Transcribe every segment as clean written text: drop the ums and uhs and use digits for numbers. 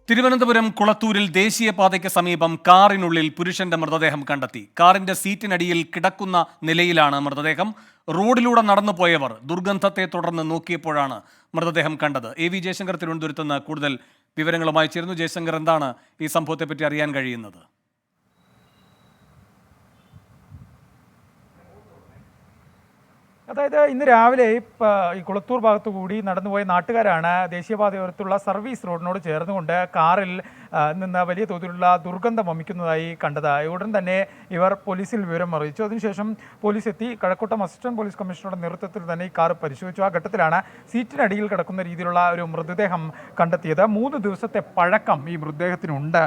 തിരുവനന്തപുരം കുളത്തൂരിൽ ദേശീയപാതയ്ക്ക് സമീപം കാറിനുള്ളിൽ പുരുഷന്റെ മൃതദേഹം കണ്ടെത്തി. കാറിന്റെ സീറ്റിനടിയിൽ കിടക്കുന്ന നിലയിലാണ് മൃതദേഹം. റോഡിലൂടെ നടന്നുപോയവർ ദുർഗന്ധത്തെ തുടർന്ന് നോക്കിയപ്പോഴാണ് മൃതദേഹം കണ്ടത്. എ വി ജയശങ്കർ തിരുവനന്തപുരത്ത് നിന്ന് കൂടുതൽ വിവരങ്ങളുമായി ചേരുന്നു. ജയശങ്കർ, എന്താണ് ഈ സംഭവത്തെപ്പറ്റി അറിയാൻ കഴിയുന്നത്? അതായത് ഇന്ന് രാവിലെ ഈ കുളത്തൂർ ഭാഗത്തു കൂടി നടന്നുപോയ നാട്ടുകാരാണ് ദേശീയപാതയോരത്തുള്ള സർവീസ് റോഡിനോട് ചേർന്നുകൊണ്ട് കാറിൽ നിന്ന് വലിയ തോതിലുള്ള ദുർഗന്ധം വമിക്കുന്നതായി കണ്ടത്. ഉടൻ തന്നെ ഇവർ പോലീസിൽ വിവരം അറിയിച്ചു. അതിനുശേഷം പോലീസ് എത്തി. കഴക്കൂട്ടം അസിസ്റ്റന്റ് പോലീസ് കമ്മീഷണറുടെ നേതൃത്വത്തിൽ തന്നെ ഈ കാർ പരിശോധിച്ചു. ആ ഘട്ടത്തിലാണ് സീറ്റിനടിയിൽ കിടക്കുന്ന രീതിയിലുള്ള ഒരു മൃതദേഹം കണ്ടെത്തിയത്. 3 ദിവസത്തെ പഴക്കം ഈ മൃതദേഹത്തിനുണ്ട്.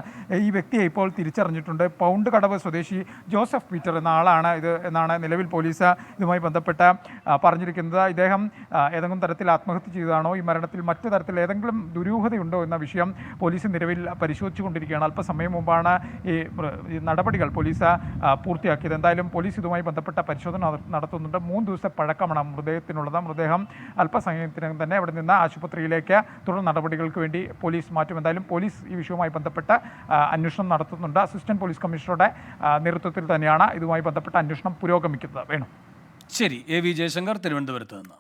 ഈ വ്യക്തിയെ ഇപ്പോൾ തിരിച്ചറിഞ്ഞിട്ടുണ്ട്. പൗണ്ട് കടവ് സ്വദേശി ജോസഫ് പീറ്റർ എന്ന ആളാണ് ഇത് എന്നാണ് നിലവിൽ പോലീസ് ഇതുമായി ബന്ധപ്പെട്ട് പറഞ്ഞിരിക്കുന്നത്. ഇദ്ദേഹം ഏതെങ്കിലും തരത്തിൽ ആത്മഹത്യ ചെയ്തതാണോ, ഈ മരണത്തിൽ മറ്റു തരത്തിൽ ഏതെങ്കിലും ദുരൂഹതയുണ്ടോ എന്ന വിഷയം പോലീസ് നിലവിൽ പരിശോധിച്ചുകൊണ്ടിരിക്കുകയാണ്. അല്പസമയം മുമ്പാണ് ഈ നടപടികൾ പോലീസ് പൂർത്തിയാക്കിയത്. എന്തായാലും പോലീസ് ഇതുമായി ബന്ധപ്പെട്ട പരിശോധന നടത്തുന്നുണ്ട്. 3 ദിവസത്തെ പഴക്കമാണ് മൃതദേഹത്തിനുള്ളത്. മൃതദേഹം അല്പസമയത്തിനകം തന്നെ അവിടെ നിന്ന് ആശുപത്രിയിലേക്ക് തുടർ നടപടികൾക്ക് വേണ്ടി പോലീസ് മാറ്റും. എന്തായാലും പോലീസ് ഈ വിഷയവുമായി ബന്ധപ്പെട്ട് അന്വേഷണം നടത്തുന്നുണ്ട്. അസിസ്റ്റന്റ് പോലീസ് കമ്മീഷണറുടെ നേതൃത്വത്തിൽ തന്നെയാണ് ഇതുമായി ബന്ധപ്പെട്ട അന്വേഷണം പുരോഗമിക്കുന്നത്. ശരി, എ വി ജയശങ്കർ തിരുവനന്തപുരത്ത് നിന്ന്.